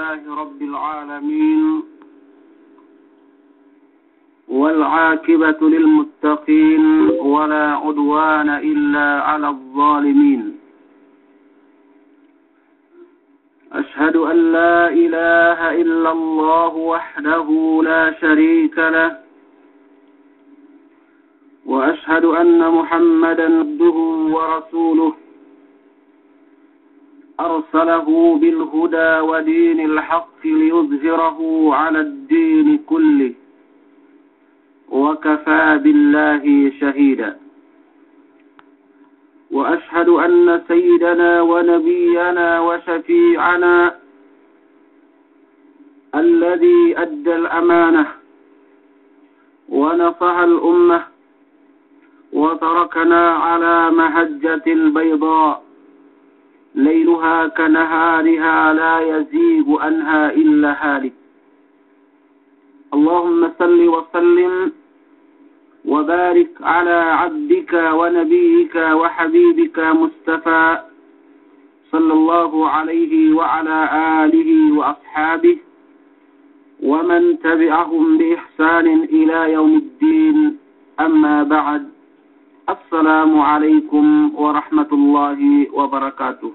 لله رب العالمين والعاقبة للمتقين ولا عدوان إلا على الظالمين أشهد أن لا إله إلا الله وحده لا شريك له وأشهد أن محمدا عبده ورسوله أرسله بالهدى ودين الحق ليظهره على الدين كله وكفى بالله شهيدا وأشهد أن سيدنا ونبينا وشفيعنا الذي أدى الأمانة ونصح الأمة وتركنا على محجة البيضاء ليلها كنهارها لا يزيغ عنها إلا هالك اللهم صل وسلم وبارك على عبدك ونبيك وحبيبك مصطفى صلى الله عليه وعلى آله وأصحابه ومن تبعهم بإحسان إلى يوم الدين أما بعد السلام عليكم ورحمة الله وبركاته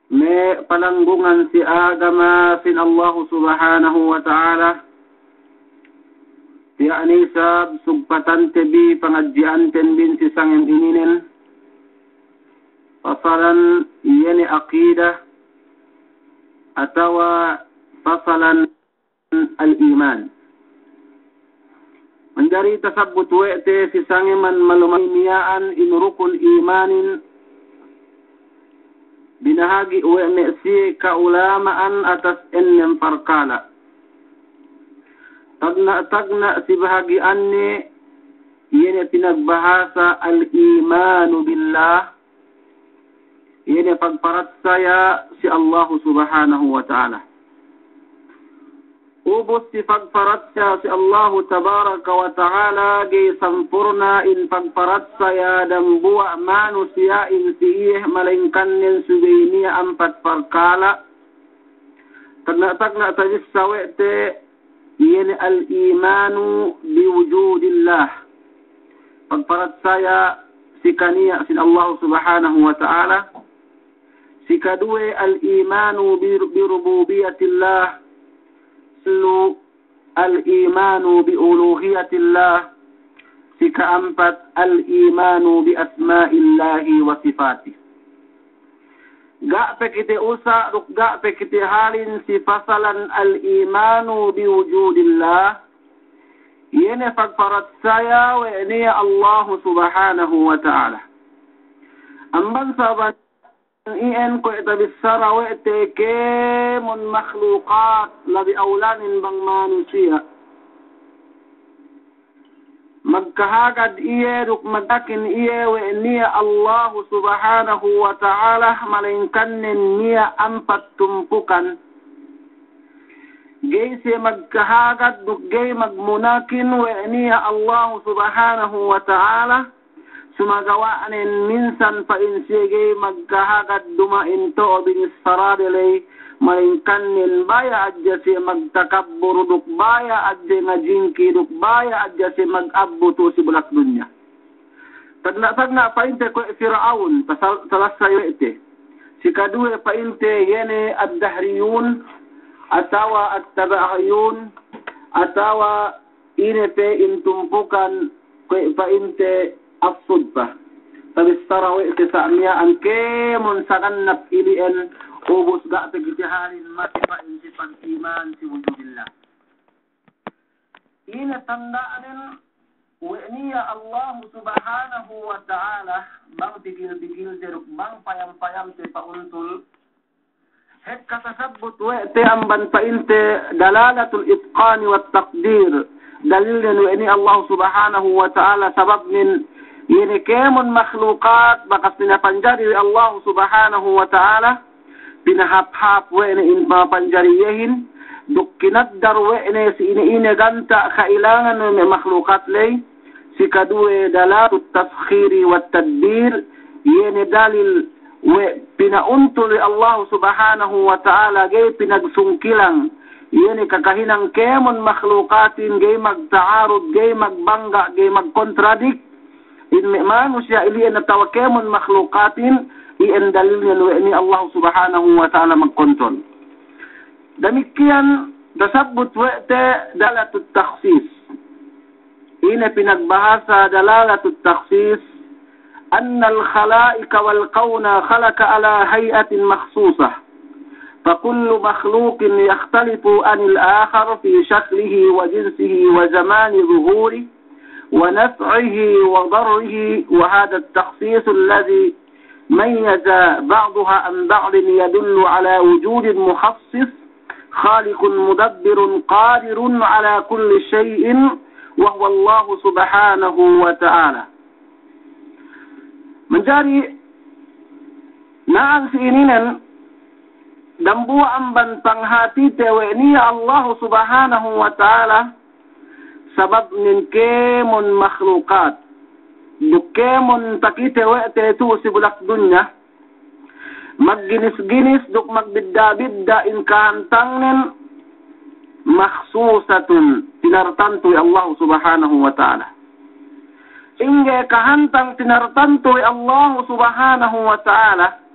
May palanggungan si agama sin Allah subhanahu wa ta'ala ti anisab sugpatan tebi pangadjian ten bin si sangem ininen fasalan yeni aqidah atawa fasalan al-iman menjadi tasabbut wa'te si sangeman malumaniyaan in rukun imanin binahagi uweme si kaulamaan atas ennem parkala. Tagna si bahagian ni yene pinagbahasa al-imanu billah. Yene pagparat saya si Allah subhanahu wa ta'ala. Ubos si pagparat saya si Allah tabaraka wa ta'ala gay sampurna in pagparat saya dan buwa manusia in siyeh malingkanin subiniya ampat parkala. Tagna tajis sawete yene al-imanu biwujudillah. Pagparat saya si kaniya sin Allah subhanahu wa ta'ala. Si kadue al-imanu birububiyatillah. Al-imanu biuluhiyatillah sika ampat al-imanu bi asma'illahi wa sifatih ga pekite usa ruk ga pekite halin si fasalan al-imanu bi wujudillah yene fagparat saya wa niya Allah subhanahu wa ta'ala amban saban إن كنت بالسرى وقتك من مخلوقات لبي أولان بغمانوسية مكهاقد رك مدكن وإني الله سبحانه وتعالى ملنكن نية أنفت تنفكا جيسي مكهاقد جي مغمناكن وإني الله سبحانه وتعالى sumagawaanin minsan pa insige magkahagad dumain to binis saradilay malingkanin baya adya si magtakabbur duk baya adya nga jingki duk baya adya si mag-abbuto si bulak dunya tagna painte ko Firaun salasayo ite si kadue painte yene ad-dahriyun atawa at-tabaiyun atawa inepe intumpukan ko painte الصدفة فبالسراوي اقتسامية أن كيمون سغنب إليئن أوبوس قاعدة اجتهال المسفة انتفا الإيمان في وجود الله إن تندأن وإنية الله سبحانه وتعالى بان بجيل درك بان فيام تفأنتل هكا تثبت وإتي أنبان فإنت دلالة الإتقان والتقدير دليل وإني الله سبحانه وتعالى سبب من yene kemun makhlukat bakas pinapanjari Allah subhanahu wa ta'ala pinahap-hap wene in mapanjariyehin dukkinagdar wene si ine ganta kailangan ng makhlukat lay si kadue dalatut taskhiri wat tadbir yene dalil we pinauntol Allah subhanahu wa ta'ala gay pinagsungkilang yun kakahinang kemon makhlukatin gay magtaarud gay magbangga gay magkontradik in manusia ilian na tawakemon makhlukatin iyan dalil ni Allah subhanahu wa ta'ala magkontrol. Demikian tasabut wa'te dalatut takhsis. Ini pinagbahasa dalatut takhsis anna al-khala'ika wal-qawna khalaka ala hay'atin makhsusah. فكل مخلوق يختلف عن الآخر في شكله وجنسه وزمان ظهوره ونفعه وضره وهذا التخصيص الذي ميز بعضها عن بعض يدل على وجود مخصص خالق مدبر قادر على كل شيء وهو الله سبحانه وتعالى. Menjadi naan siininan dan buang bantang hati tewe ni Allah subhanahu wa ta'ala sabab nin kemon makhlukat dukemon takitewe tetu si bulak dunya magginis-ginis duk magbidda-bidda in kahantangnen makhsusatun tinartantu Allah subhanahu wa ta'ala inge kahantang tinartantu Allah subhanahu wa ta'ala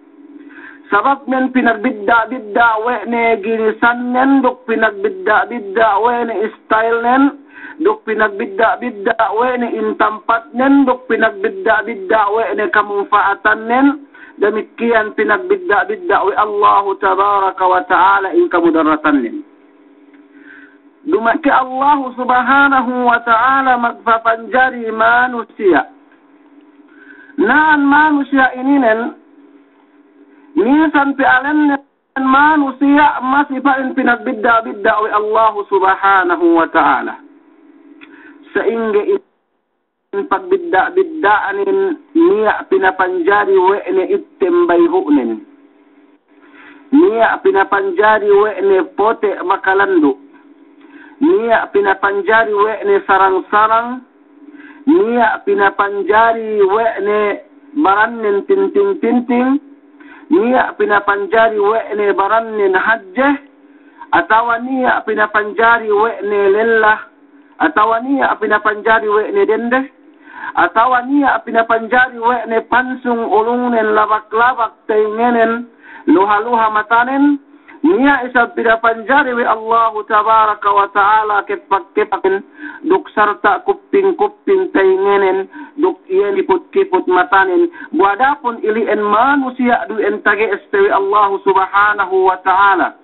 sabab men pinagbidda-bidda we ne ginisan nen duk pinagbidda-bidda we ne style nen duk pinagbidda-bidda we ne intampat nen duk pinagbidda-bidda we ne kamungfaatan nen demikian pinagbidda-bidda we Allah tabaraka wa ta'ala in kamudaratan nen dumaki Allah subhanahu wa ta'ala magpapanjari manusia naan manusia ini nen minsan pi'alan manusia masih paling pinagbidda-bidda oleh Allah subhanahu wa ta'ala. Sehingga in pagbidda-biddaanin niya pinapanjari we'ne ittembayhu'nin. Niya pinapanjari we'ne pote makalandu. Niya pinapanjari we'ne sarang-sarang. Niya pinapanjari we'ne baranin tinting-tinting. Niya pinapanjari we'ne baranin hajjeh, atawa niya pinapanjari we'ne lillah, atawa niya pinapanjari we'ne dendeh, atawa niya pinapanjari we'ne pansung ulungen labak-labak taingenen, luha-luha matanen, niya isa pinapanjari we Allah tabaraka wa ta'ala kepak-kepakin, duk sarta kuping-kuping taingenen, duk iyan kiput-kiput matanin, buadapun ilian manusia du'en tage-espewi Allah subhanahu wa ta'ala.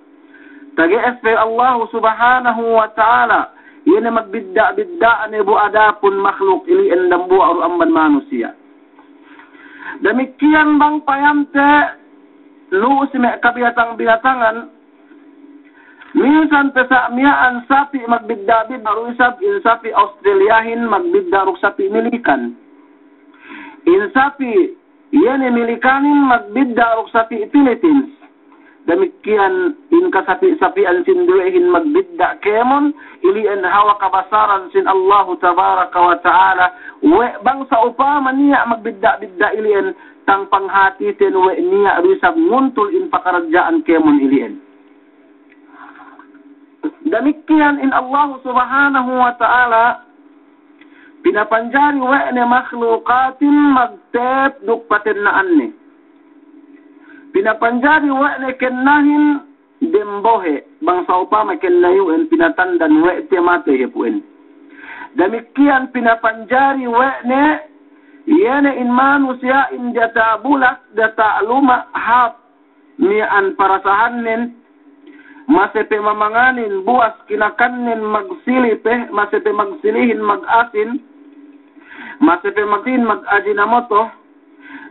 Tage-espewi Allah subhanahu wa ta'ala, iyan magbidda-biddaan buadapun makhluk ilian dambu aru amban manusia. Demikian bang payamte, luus me kabinatang-binatangan, minsan pesakmiaan sapi magbidda-bidda rusap in sapi Australiahin magbidda ruk sapi milikan. In sapi yene milikanin magbidda ruk sapi Philippines. Demikian in kasapi-sapian sinduehin magbidda kemon ilian hawa kabasaran sin Allah tabaraka wa ta'ala we bangsa upama niya magbidda-bidda ilian tang panghati ten we niya rusap nguntul in pakarajaan kemon ilian. Demikian in Allah subhanahu wa ta'ala pinapanjari we'ne makhlukatin magtep duk patennaan ni. Pinapanjari we'ne kennahin dembohe bangsa upama kennayuen pinatandan we'te mate hepuen. Demikian pinapanjari we'ne yene in manusia in jatabulak data'luma hap mi'an parasahanin masepe mamanganin buas kinakanin magsilipe masepe magsilihin magasin masepe magsin mag-ajinamoto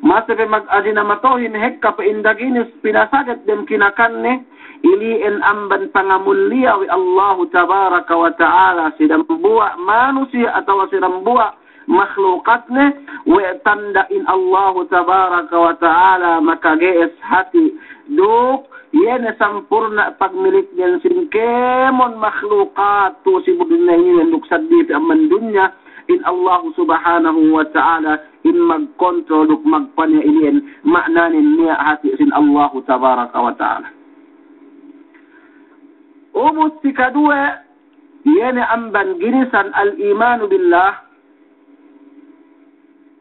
masepe mag-ajinamatohin hekka pa indaginis pinasagat dem kinakanne ilien amban pangamulya wi Allah tabaraka wa ta'ala sidambua manusia atau sidambua makhlukatne we tanda in Allah tabaraka wa ta'ala makagees hati duk yene sampurna pagmilik niyan sin kemon makhlukat tu si budunay niyan duk saddi fi amman dunya in Allah subhanahu wa ta'ala in magkontrol duk magpanya ilien maknanin niya hati sin Allah tabaraka wa ta'ala. Umut si kadua yene amban ginisan al-imanu billah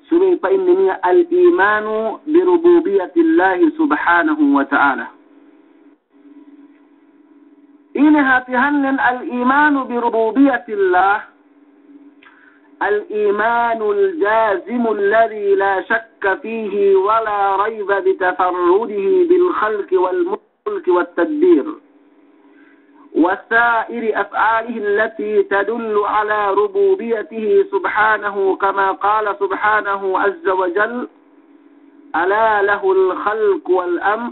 subay pa inni niya al-imanu birububiyatillahi subhanahu wa ta'ala. Ini hatihannen al-imanu birububiyatillah الإيمان الجازم الذي لا شك فيه ولا ريب بتفرده بالخلق والملك والتدبير وسائر أفعاله التي تدل على ربوبيته سبحانه كما قال سبحانه عز وجل ألا له الخلق والأمر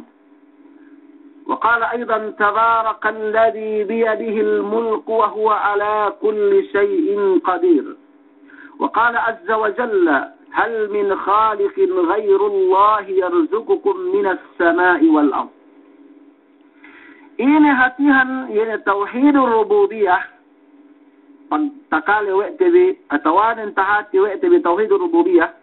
وقال أيضا تبارك الذي بيده الملك وهو على كل شيء قدير وقال عز وجل هل من خالق غير الله يرزقكم من السماء والأرض. Ini hatihan yene tauhid rububiyah pagtakale wetebe atawanen tahati wetebe tauhid rububiyah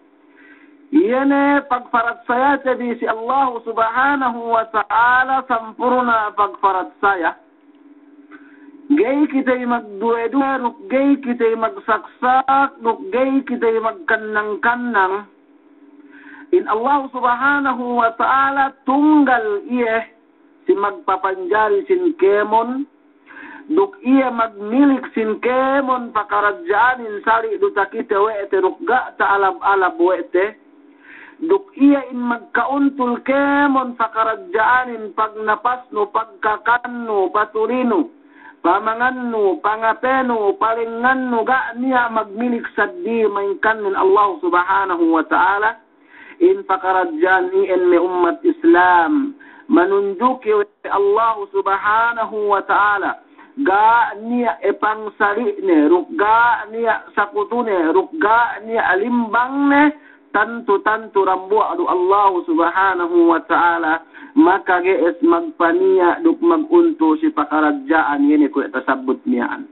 yene pagfarat saya tebi si Allah subhanahu wa ta'ala sampurna pagfarat saya gay kita'y magduwe-duwe, nuk gay kita'y magsaksak, nuk gay kita'y magkanang-kanang. In Allah subhanahu wa ta'ala tunggal iye si magpapanjari sin kemon, duk iye magmilik sin kemon pakaradjaanin sari duta kita weete rukga ta alab-alab weete, duk iye in magkauntul kemon pakaradjaanin pagnapasno, pagkakanno, patulino, pamangannu, pangapenu, palingannu, ga niya magmilik saddi mainkan min Allah subhanahu wa ta'ala in pakaradjan iyan may ummat Islam manunjuki Allah subhanahu wa ta'ala ga niya epangsari-ne, rukga niya sakutune, rukga niya alimbang-ne tantu-tantu rambu adu Allah subhanahu wa ta'ala maka gees magpaniya duk magunto si pakaradjaan yene ko tasabut niyaan.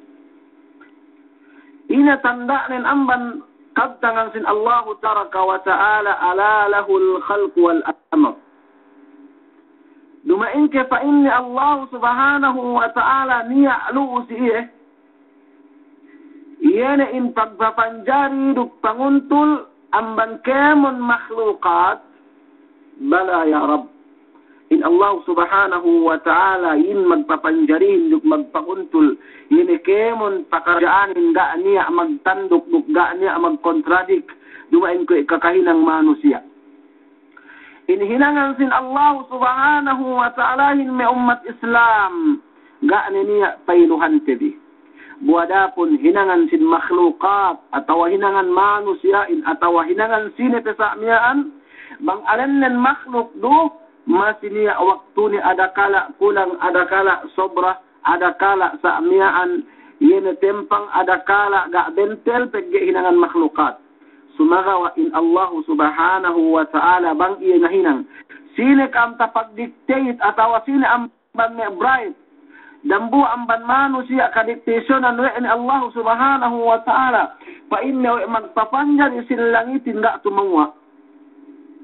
Ina tandaan amban kabtangan sin Allah taraka wa ta'ala ala lahul khalq wal amr. Dumain ke fa inni Allah subhanahu wa ta'ala niya lu siye yene in pagpapanjari duk panguntul amban kemon makhluqat bala ya Rabb. In Allah subhanahu wa ta'ala in magpapanjarin duk magpakuntul yini kemon pakarjaanin ga niya magtanduk duk ga niya magkontradik dumain ko kakahinang manusia. In hinangan sin Allah subhanahu wa ta'ala in may ummat Islam ga niya pailuhan tebi. Buadapun hinangan sin makhlukat atau hinangan manusia in atau hinangan sine pesamiaan bang alannen makhluk do masih niya waktu ni ada kala kulang, ada kala sobra, ada kala samiaan, yene tempang, ada kala gak bentel pegge hinangan makhlukat. Sumagawa in Allah subhanahu wa ta'ala bang iya nahinang. Sine kam tapag-dictate atau sine amban me bright. Dambu amban manusia kadiktasyonan in Allah subhanahu wa ta'ala. Pa inna magpapanjan isin langitin gak tumangwa.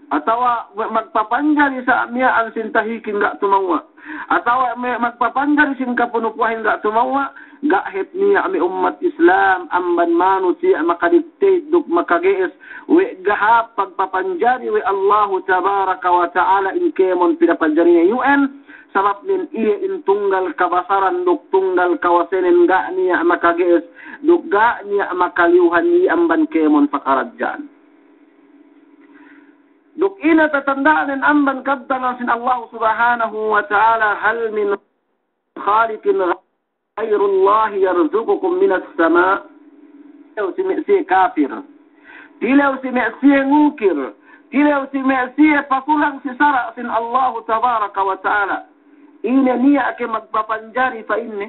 Atau magpapanjari sa amiyaan sin tahikin gak tumawa. Atau magpapanjari sin kapunupuhin gak tumawa. Gahit niya ami ummat Islam amban manusia makadiktate duk makagees. We gahap pagpapanjari we Allah tabaraka wa ta'ala in kemon pinapanjari niya UN. Sabab nin iya in tunggal kabasaran duk tunggal kawasenen gak niya makagees. Duk gak niya makaliuhan niya amban kemon pakaradjan. Duk ina tatandaan amban kabtangan sin Allah subhanahu wa ta'ala hal min khaliqin ghayrullah yarzuqukum minas sama' tilaw si me'si kafir tilaw si me'si ngukir tilaw si me'si pasulang si sara sin Allah tabaraka wa ta'ala ina niya ke magpapanjari fa inni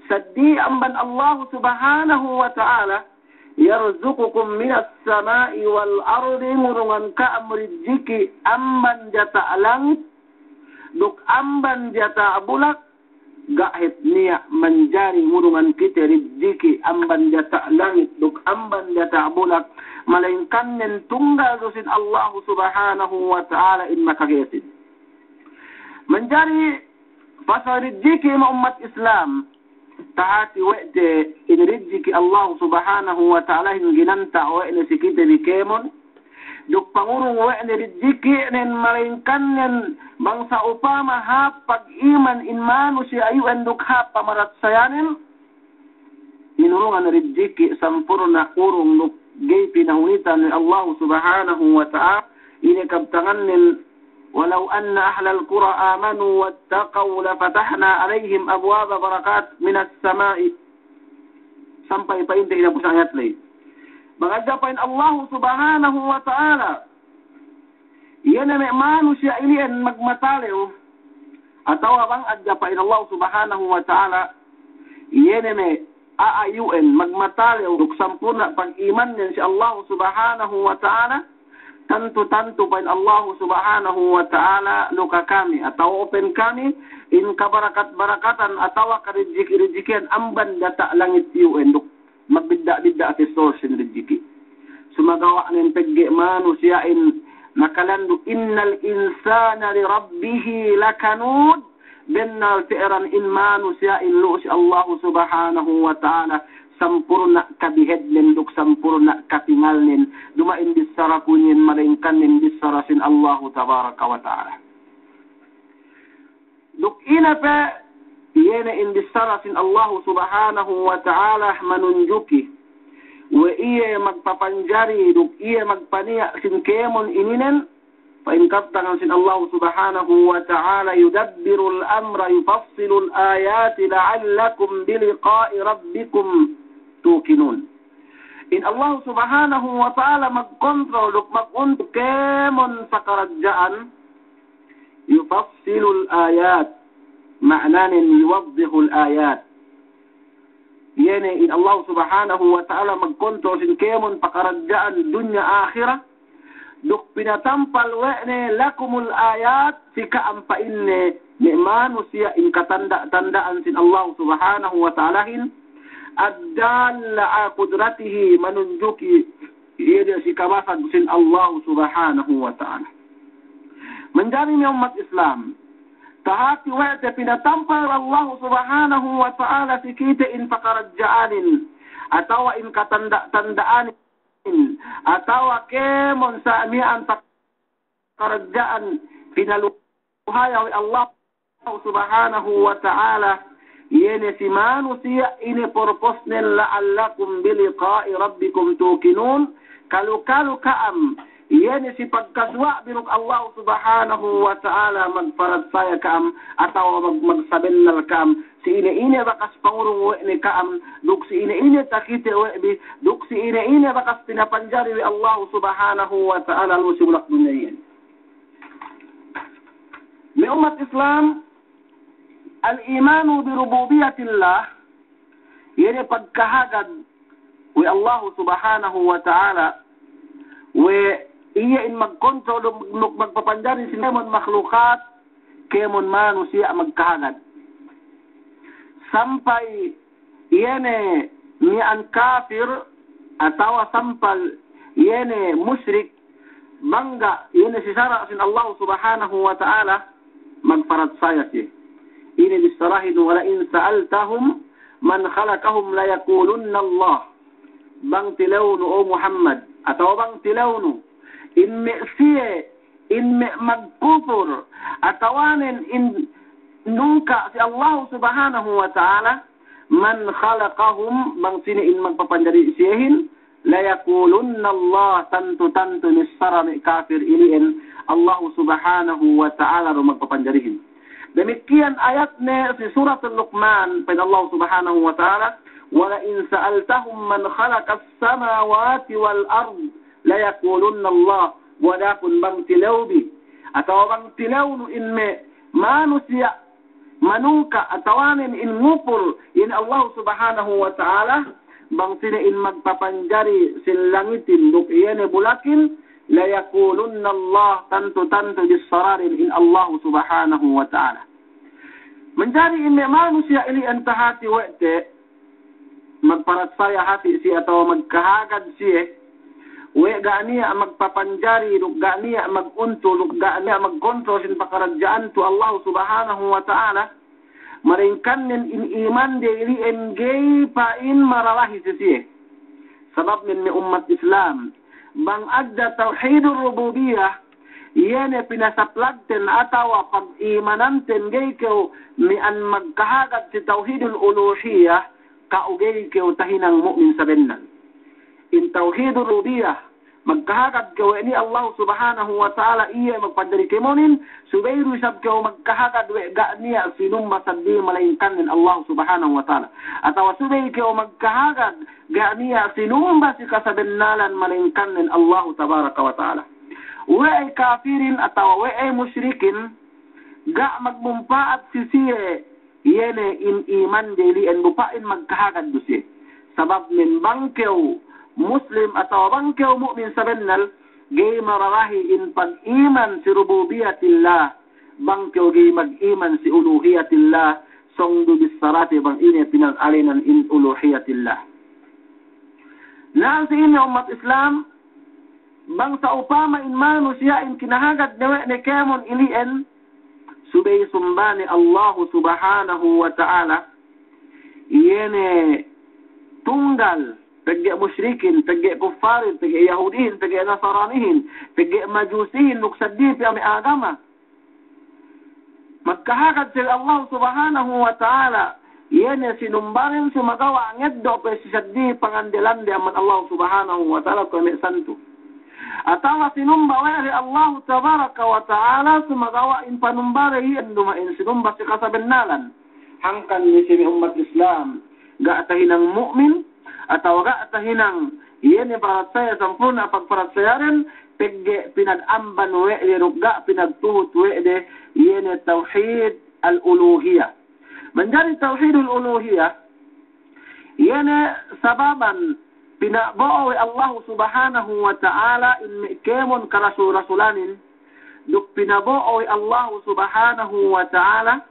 saddi amban Allah subhanahu wa ta'ala yarzuqukum minas sama'i wal ardi murungan ka amrijiki amban jata langit duk amban jata bulak gahit niya manjari ngurungan kita rizki amban data langit duk amban data bulak malainkan nen tunggal dosin Allah subhanahu wa ta'ala in makagesin menjari pasal rizki umat Islam taati wete in rizki Allah subhanahu wa ta'ala in ginanta wa'ina sikita bikemon duk pangurung wa'ina rizki nen malainkan nen bangsa upama hapag iman in manusia ayuan duk hapa marat sayanin inurungan rizki sampurna urung duk gay pinahunitan ni Allah subhanahu wa ta'ala ini kabtangan nin walau anna ahlal qura amanu wattaqaw lafatahna alaihim abwaba barakat minas samai sampai paintih na pusang ayat lay magajapain Allah subhanahu wa ta'ala yan na may manusia ilian magmataliw ataw abang adjapain Allah subhanahu wa ta'ala yan na may aayuin magmataliw duksampuna pag-iman yan si Allah subhanahu wa ta'ala tanto pain Allah subhanahu wa ta'ala luka kami ataw open kami in kabarakat-barakatan ataw karijik-rijikian amban data langit yun duk magbidda-bidda ati source in rijiki sumagawa ng pegge manusia in nakalandu innal insana li rabbih lakanud bennal fi'ran in manusia in lu si Allah subhanahu wa ta'ala sampurna kabihedlen duk sampurna katingalnin dumain bisara kunyin malingkanin bisara sin Allah tabaraka wa ta'ala duk ina pa yena in bisara sin Allah subhanahu wa ta'ala manunjuki wa iya magpapanjari duk iya magpaniya sin kemon ininen fa in kaptangan sin Allah subhanahu wa ta'ala yudabbiru al-amra yufassilu al-ayati la'allakum biliqa'i rabbikum tuqinun in Allah subhanahu wa ta'ala magkontrol duk maguntuk kemon sa karajaan yufassilu al-ayat ma'nanin yuwaddihu al-ayat yani in Allah subhanahu wa ta'ala magkontrol sin kemon pakarajaan dunya akhirah duk pinatampal wa'ne lakumul ayat sika ampainne ni manusia in katanda-tandaan sin Allah subhanahu wa ta'ala hin ad-dalla qudratihi manunjuki iya si kawasan sin Allah subhanahu wa ta'ala menjadi ni umat Islam tahati wa'te pinatampal Allah subhanahu wa ta'ala si kita in pakarajaanin atawa in katanda-tandaan atawa kemon sa mian pakarajaan pinaluhaya wa Allah subhanahu wa ta'ala yene si manusia ini purpose nen la'allakum biliqa'i rabbikum tuqinun kalu kaam yene si pagkaswa binuk Allah subhanahu wa ta'ala magfarad saya kaam atawa magsabennal kaam si ine bakas pangurung ni kaam duk si ine takite bi duk si ine bakas pinapanjari wi Allah subhanahu wa ta'ala lu si bulak dunya yan mi umat Islam al-imanu bi rububiyatillah yene pagkahagad wi Allah subhanahu wa ta'ala we iya in magkontrol magpapanjari sinemon makhlukat kemon manusia magkahagad sampai yene nian kafir atawa sampal yene musyrik bangga yene sisara sin Allah subhanahu wa ta'ala magfarad saya si ini bisarahin wala in sa'altahum man khalaqahum la yaqulunna Allah bang tilawnu o Muhammad atau bang tilawnu in me'siye in magkufur atawanin in nungka si Allah subhanahu wa ta'ala man khalaqahum bang sini in magpapanjari siyahin la yaqulunna Allah tantu nisara kafir iliin Allah subhanahu wa ta'ala magpapanjarihin demikian ayatnya si surat Al-Luqman pada Allah subhanahu wa ta'ala wala in sa'altahum man khalaqas samawati wal ard la yaqulunna Allah wadakun bang tilawbi atau bang tilawnu in me manusia manungka atawanin in ngupul in Allah subhanahu wa ta'ala bang sini in magpapanjari silangitin duk iyane bulakin la yaqulunna Allah tantu bisararin in Allah subhanahu wa ta'ala Menjadi ini manusia ili entah hati wete magparat saya hati si atau magkahagad siya we ganiya magpapanjari lug ganiya magunto lug ganiya magkontrol sin pakarajaan to Allah subhanahu wa ta'ala maringkan in iman de ili engay pain maralahi siya sabab min umat Islam bang adda tauhidur rububiyah yan pinasaplagten atawa pag-imananten gay kayo mian magkahagad si tauhidul uluhiyah kaugay kayo tahinang mu'min sa benan. In tauhidul rububiyah magkahagad kayo ni Allah subhanahu wa ta'ala iya magpadari kimonin subayru sab kayo magkahagad we ga niya sinumba saddi malaingkan min Allah subhanahu wa ta'ala atawa subay kayo magkahagad ga niya sinumba si kasabennalan malaingkan min Allah tabaraka wa ta'ala. We ay kafirin atawa we ay musyrikin ga magmumpaat sisiye yene in iman deli en bupain magkahagad dusi sabab min bangkew muslim atawa bangkew mu'min sabennal gay mararahi in pag-iman si rububiyatillah bangkew gay mag-iman si uluhiyatillah songdu bisarati bang ini pinag-alinan in uluhiyatillah. Naan sa inyo umat Islam bang sa upama in manusia in kinahagad nawe ni kemon ilien subay sumbani Allah subhanahu wa ta'ala yene tunggal tagge musyrikin tagge kuffarin tagge yahudihin tagge nasaranihin tagge majusihin nuksaddi pi ami agama magkahagad sila Allah subhanahu wa ta'ala yene sinumbarin sumagawa ngeddo pe sisaddi pangandelande aman Allah subhanahu wa ta'ala ko may santo atawa sinumba wari Allah tabaraka wa ta'ala sumagawa in panumbari yan dumain sinumba si kasabennalan hangkan ni sini umat Islam ga atahinang mu'min atawa ga atahinang yan parat saya sampurna pagparat saya rin pegge pinag-amban we'de rugga pinagtuhut we'de yan tawhid al-uluhiyah menjadi tawhid al-uluhiyah yan sababan pinabao Allah subhanahu wa ta'ala in kemon karasul-rasulanin duk pinabao Allah subhanahu wa ta'ala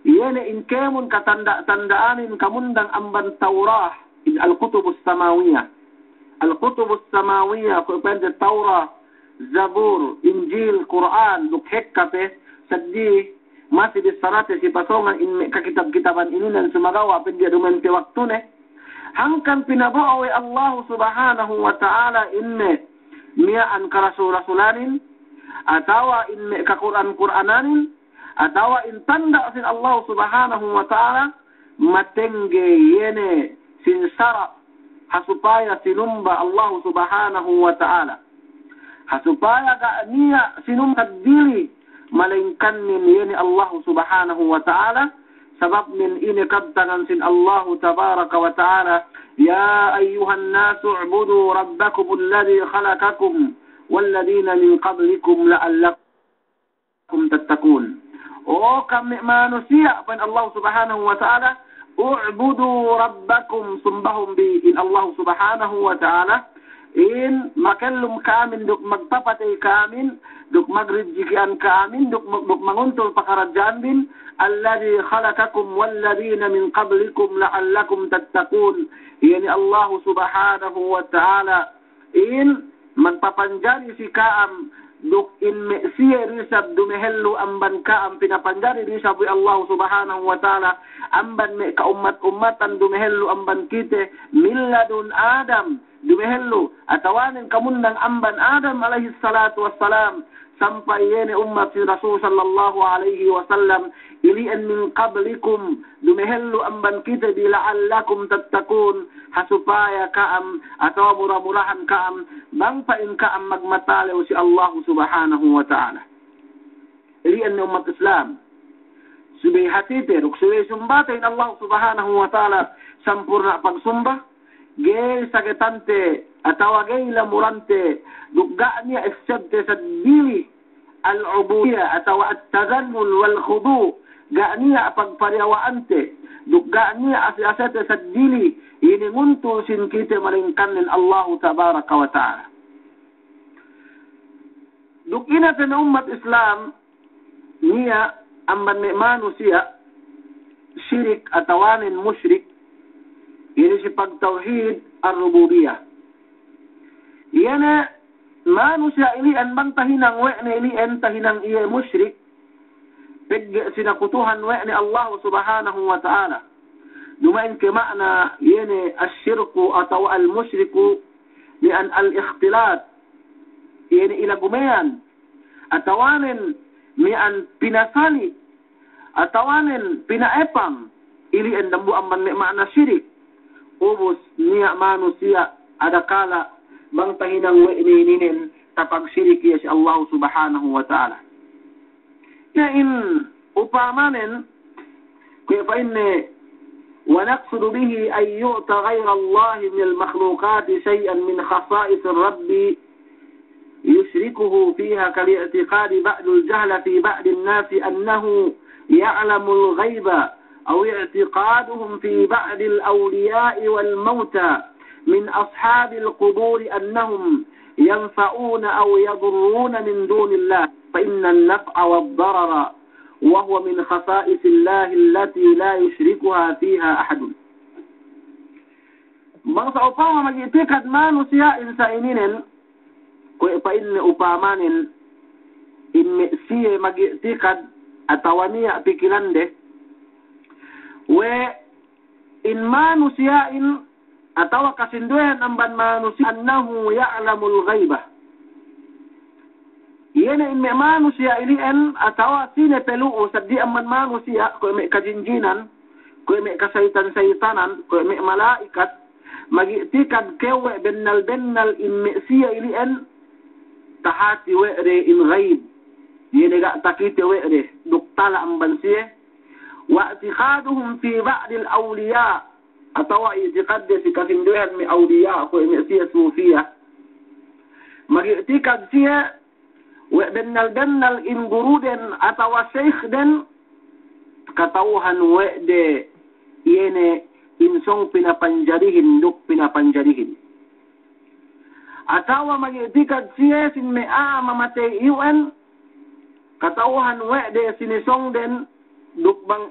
yene in kemon katanda-tandaanin kamundang amban Taurah in al-kutubus samawiyah al-kutubus samawiyah kupende Taurah Zabur Injil Quran duk hekkape saddi masih disarate si pasongan in kakitab-kitaban ini dan sumagawa pende dumente waktune hangkan pinabao Allah subhanahu wa ta'ala inne miyaan karasul-rasulanin atawa inne ka-Quran-Qurananin atawa in tanda sin Allah subhanahu wa ta'ala matengge yene sinsara hasupaya sinumba Allah subhanahu wa ta'ala hasupaya ga niya sinumba dili malaingkan min yene Allah subhanahu wa ta'ala sabab min ini kabtangan sin Allah tabaraka wa ta'ala ya ayyuhan nasu u'budu rabbakum alladhi khalaqakum walladhina min qablikum la'allakum tattaqun. O kami manusia pan Allah subhanahu wa ta'ala u'budu rabbakum sumbahum bi in Allah subhanahu wa ta'ala in makallum kaamin duk magpapatay kaamin duk magrijikian kaamin duk manguntol pakarajaan bin alladhi khalaqakum walladhina min qablikum la'allakum tattaqun yani Allah subhanahu wa ta'ala in magpapanjari si kaam duk in siya risab dumehellu amban kaam pinapanjari risab Allah subhanahu wa ta'ala amban me ka ummat-ummatan dumehellu amban kite milladun Adam dumehellu atawanin kamundang amban Adam alaihi salatu wassalam sampai yene umat si Rasul sallallahu alaihi wasallam ilian min qablikum dumehellu amban kita dila'allakum tattaqun hasupaya kaam atau murah-murahan kaam bangpain kaam magmatalew si Allah subhanahu wa ta'ala ilian ni umat Islam subay hatite ruk subay sumbatin Allah subhanahu wa ta'ala sampurna pagsumba gay sakitante atawa gay lamurante dugga niya excepte sa dili al-ubudiyya atawa at-tadallul wal khudu ga niya pagpariawaante dugga niya asasate sa dili iningunto sin kite maringkan nin Allah tabaraka wa ta'ala duk ina sa umat Islam niya amban me manusia syirik atawanin musyrik ini si pagtauhid ar-rububiyah. Yana manusia ilian bang tahinang wa'ni ilian tahinang iya musyrik pegge sinakutuhan wa'ni Allah subhanahu wa ta'ala. Dumain ke makna yana asyirku atau al-musyriku lian al-ikhtilat yana ila gumayan atawanin mian pinasali atawanin pinaepang ilian dambu amban makna syirik. Ubus niya manusia adakala bang tahinang wa'ininin tapag syirik ya si Allah subhanahu wa ta'ala. Ya in upamanin kaya fa inni ونقصد به أن يؤتى غير الله من المخلوقات شيئا من خصائص الرب يشركه فيها كالاعتقاد بعض الجهل في بعض الناس أنه يعلم الغيب أو اعتقادهم في بعض الأولياء والموتى من أصحاب القبور أنهم ينفعون أو يضرون من دون الله فإن النفع والضرر وهو من خصائص الله التي لا يشركها فيها أحد. Bangsa upama mag-itikad manusia insaininin kung ipain upamanin in siya mag-itikad atawaniya pikilande we in manusiain atawa kasinduyan amban manusia annahu ya'lamul ghaibah. Yana in may manusia ilian atawa sine peluo sa di amman manusia kung may kajinjinan, kung may kasaytan-saytanan, kung may malaikat, mag-itikad kewe bennal in may siya ilian tahati we're in ghaib. Yana ga takiti we're duktala amban siya. Wa i'tiqaduhum fi ba'd al-awliya atawa i'tiqad si kasinduyan may awliya kung may siya sufiya. Mag-itikad siya وبنال إن جرودن أتوا شيخ دن كتوهن وعد ينه إنسان بنا بنجريهن دك بنا بنجريهن أتوا مجدك سياس مئة ممتى يوان كتوهن وعد سنسان دن دك بان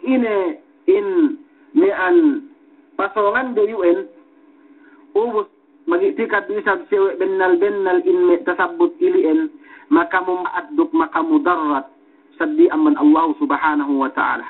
إن مئن pasangan de UN ubus magitikat bisa sewe bennal in tasabut ilien maka mumaduk maka mudarrat saddi amman Allah subhanahu wa ta'ala.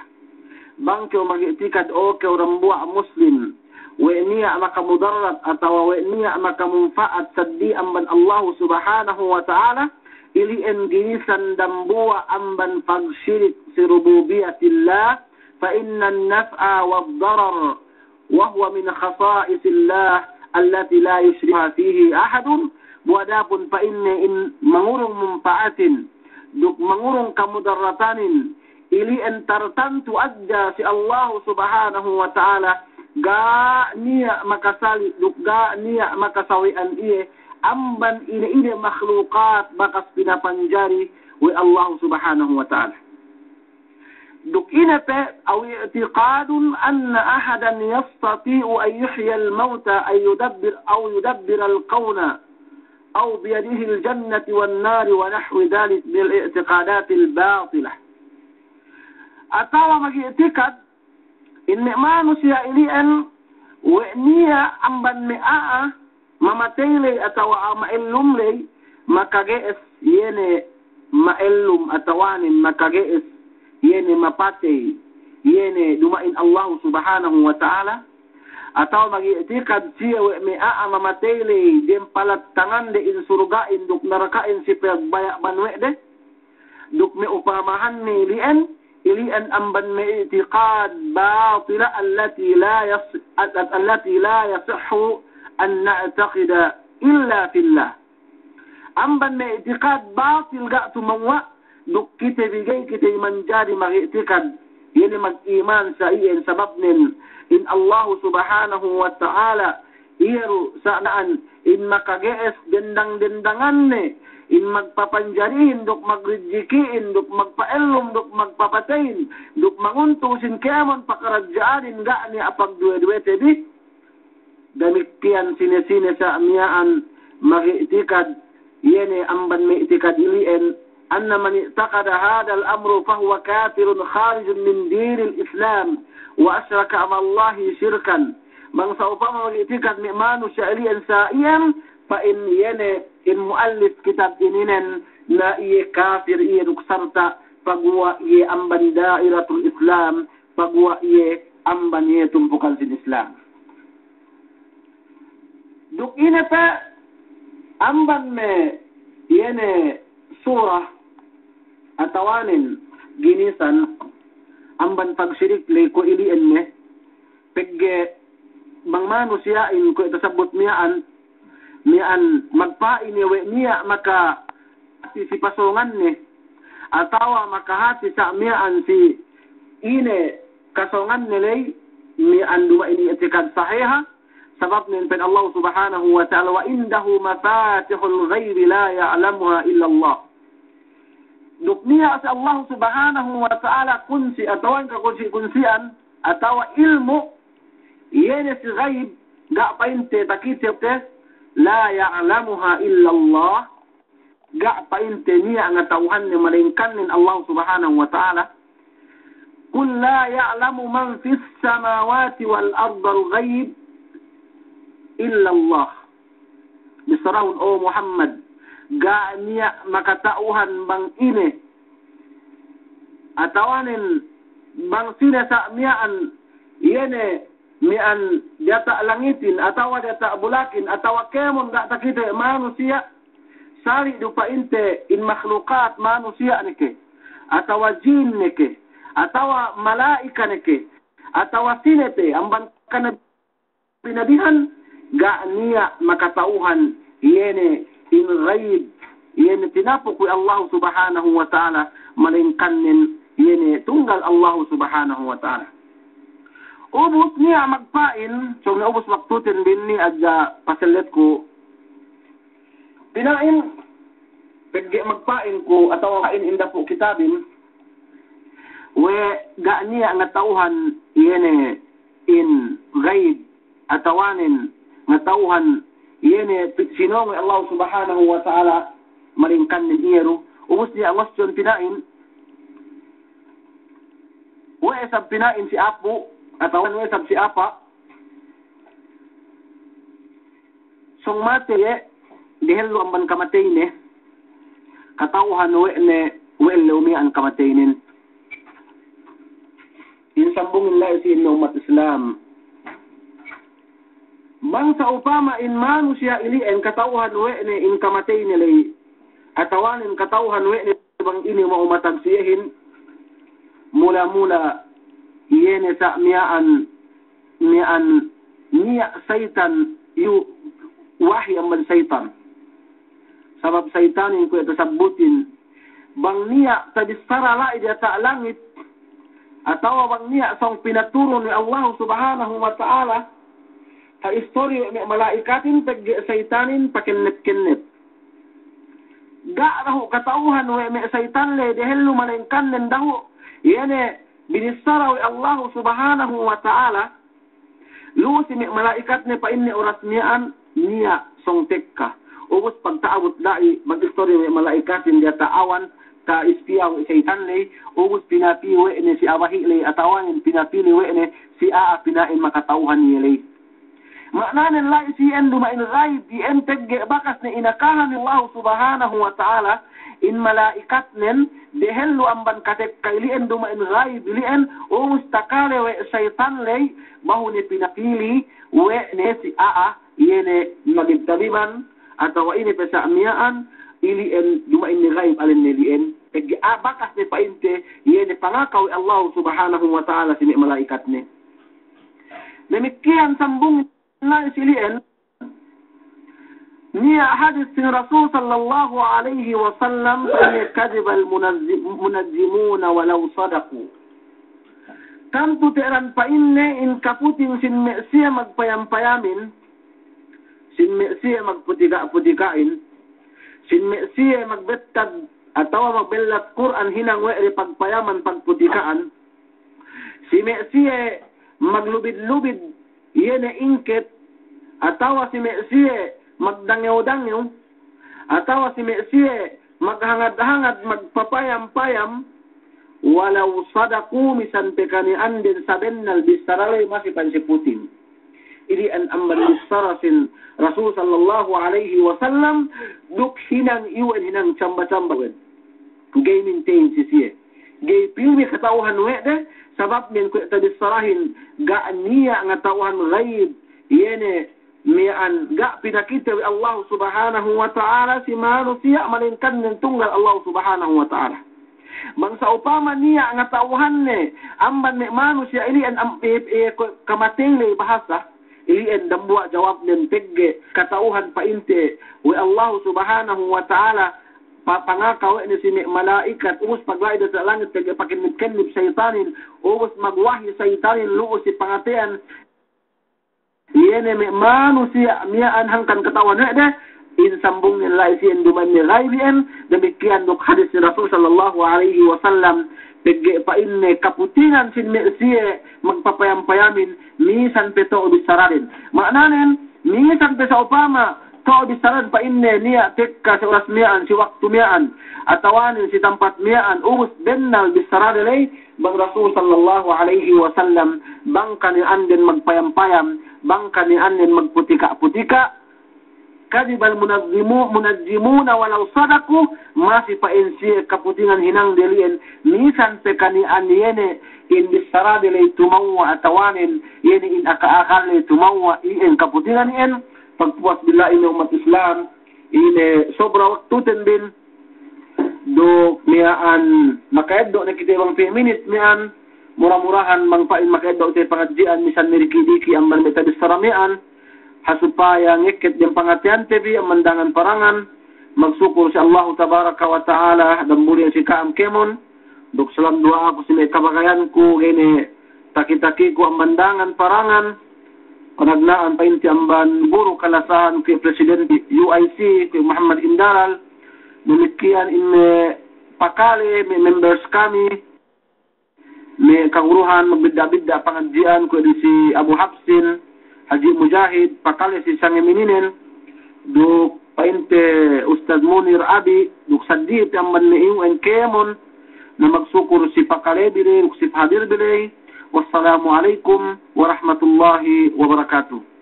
Bangko mag-itikad o ke rambua muslim wa niya maka mudarrat atawa wa niya maka munfaat saddi amman Allah subhanahu wa ta'ala ili gisan dambua amban pagsyirik si rububiyatillah fa inna an-naf'a wad-darar wa huwa min khasa'isillah allati la yushrikuha fihi ahadun. Wadapun pa in mangurong mumpaatin duk mangurong kamudarratanin ili entartantu adja si Allah subhanahu wa ta'ala ga niya makasali duk ga niya makasawian iye amban ine makhlukat bakas pinapanjari wa Allah subhanahu wa ta'ala duk inape aw i'tiqadun anna ahadan yastati'u an yuhya al-mauta ay yudabbir al-qawna أو بيده الجنة والنار ونحو ذلك من الاعتقادات الباطلة. أتوا مجيئتكد إن ما نسيا إليئن وإنيا أمبن مئة ممتيلي أتوا مئلم لي مكاجئس يني مئلم أتوان مكاجئس يني مباتي يني دمائن الله سبحانه وتعالى atau mag-itikad siya may mamatay din palattangan de in surgain duk narakain si pagbaya banwe de duk may upamahan ni ilian amban may itikad batila allati la yasihhu an na'taqida illa fillah amban may itikad batil ga tumawa duk kita bigay kita manjari mag-itikad yun mag-iman sa iyan sabab nin in Allah subhanahu wa ta'ala iru saan in makagees dendang-dendangan ne in magpapanjarihin duk magrijikiin duk magpaelom duk magpapatayin duk manguntusin kemon pakaradyaanin ga ni apag duwe-duwete di damikian sinesine sa amiyaan mag-itikad yene amban may itikad ilien anna man i'taqada hadha al-amru fahuwa kafirun kharijun min din al-islam wa asyraka amallahi syirkan bangsa upama magitikat mi manusia ilian sa'iyam fa in yene in muallif kitab ininen na iye kafir iye duksarta pagwa iye amban dairatul Islam pagwa iye amban iye tumpukan sin Islam duk ine pa amban me yene surah atawanin ginisan amban pagsyirik le ko ilian me pegge bang manusiain ko itasabot miyaan magpain we niya maka si pasongan ni atawa makahati sa miyaan si ine kasongan nilay miyaan dua ini etikad sahiha sabab nin pen Allah subhanahu wa ta'ala wa indahu mafatihul ghaibi la ya'lamuha illa Allah duk niya sa Allah subhanahu wa ta'ala kunsi atawan ka kunsian atawa ilmu yene si ghaib ga painte takitete la ya'lamuha illa Allah ga painte niya nga tauhan ni malingkan nin Allah subhanahu wa ta'ala kul la ya'lamu man fis samawati wal ardi al ghaib illa Allah bisarahun o Muhammad ga niya makatauhan bang ine atawanin bang sina sa miyaan yene mian data langitin atawa data bulakin atawa kemon gak takite manusia sari dupa inte in makhlukat manusia nike atawa jin nike atawa malaika nike atawa sinete amban kana binabihan gak niya makatauhan yene in ghaib yene tinapo ku Allah subhanahu wa ta'ala malingkanin yene tunggal Allah subhanahu wa ta'ala ubus niya magpain so naubos maktutin din ni adja pasalet ko pinain pagge magpain ko atawa kain inda po kitabin we ga niya nga tauhan yene in ghaib atawanin nga tauhan yene sinong Allah subhanahu wa ta'ala maringkan nin iyero ubus niya question pinain we sab pinain si apo atau ano sab si apa song mate dehel amban kamatay ne katauhan we ne wel umi an kamataynin in sambungin la si umat Islam bangsa upama in manusia ili en katauhan we ne in kamatay nilay atawanin katauhan we ne bang ini mo umatag siyahin mula-mula yene sa miyaan niya saitan yu wahi amban saitan sabab saitanin ko ito sabutin bang niya tadistara la ida ta langit atawa bang niya song pinaturo ni Allah subhanahu wa ta'ala ta istorya ni malaikatin pag saitanin pakinnet ga raho katauhan we me saitan le dehelu malengkan nendaho yene binisarawi Allah subhanahu wa ta'ala lusi mi malaikat ne pa inni oras miyaan niya song tekka ubos pagtaabot dai mag-istorya mi malaikatin dia taawan ta ispiyaw seitan le ubos pinapiwe ne si awahi le atawanin pinapili we ne si aa pinain makatauhan ni le maknanen la si endu ma in ghaib di entege bakas ne inakahan ni Allah subhanahu wa ta'ala in malaikat nen dehelu amban katek kailien duma in ghaib lien o mustakale we syaitan lay bahu ni pinapili we ne si aa yene magitabiban atau ini pesamiaan ilien duma in ghaib alen nelien ege bakas ne painte yene pangakaw Allah subhanahu wa ta'ala sini malaikat ne demikian sambung na silien niya hadis sin Rasul sallallahu alaihi wasallam fa kadhib al munazzimun walau sadaqu kam puteran pa inne in kaputing sin mesia magpayampayamin sin mesia magputika-putikain sin mesia magbettad atawa magbellat Quran hinang we pagpayaman pagputikaan si mesia maglubid-lubid yene ingket atawa si mesia magdangyaw-dangyaw atawa si Mesie maghangad-hangad magpapayam-payam walau sadaku misan pekani anden sabennal bisarale masih pansiputin. Ini an amman bisarasin Rasul sallallahu alaihi wasallam duk hinang iwan hinang camba-camba wen. Gay maintain sisiye. Gay pilmi katauhan wede sabab min ku tabisarahin ga niya nga tauhan ghaib yene mian ga pinakita wi Allah subhanahu wa ta'ala si manusia malingkan ng tunggal Allah subhanahu wa ta'ala. Bangsa upama niya nga tauhan ne amban me manusia ini an kamatele bahasa iyan dambuwa jawab ng tegge katauhan painte wi Allah subhanahu wa ta'ala pangakaw ni si malaikat umus paglay sa langit tegge pakinib-kinib saytanin umus magwahyi saytanin luos si pangatian iyan me manusia miyaan hangkan katawan de insambung nilai si enduman ni ghaibien demikian dok hadis ni Rasul sallallahu alaihi wasallam tegge painne kaputingan sin siye magpapayam-payamin misan peto bisararin maknanen misan pesa upama to bisaran painne niya tekka sa oras miyaan si waktu miyaan atawanin si tempat miyaan ubus bennal bisaradilay bang Rasul sallallahu alaihi wasallam bangka ni anden magpayam-payam bangka ni anden magputika-putika kadibal munajjimuna walau sadaku masih painsi kaputingan hinang delien misan pekani aniene in bisaradilay tumawa atawanin yene in aka-akal tumawa in kaputingan en pagpuas bila ini umat Islam ini sobra waktu tendin do miaan makaeddo na kita bang 5 minutes mian murah-murahan mangpain makaeddo tayo pangadjian misan miriki-diki ang manmeta bisaramian hasupaya ngikit yung pangatian tebi ang mandangan parangan magsukur si Allah tabaraka wa ta'ala dan mulian si Kaam Kemon duk salam doa ako si may kabagayan ko gini taki-taki ko ang mandangan parangan panagnaan pa inti amban guru kalasahan kay Presidente UIC kay Muhammad Indaral demikian in pakale may members kami may kaguruhan magbida-bida pangadjian ko si Abu Hafsin Haji Mujahid pakale si Sangimininen duk painte Ustad Munir Abi duk sadit amban ni UN Kemon na magsukur si pakale bile duk si hadir bile. Wassalamualaikum warahmatullahi wabarakatuh.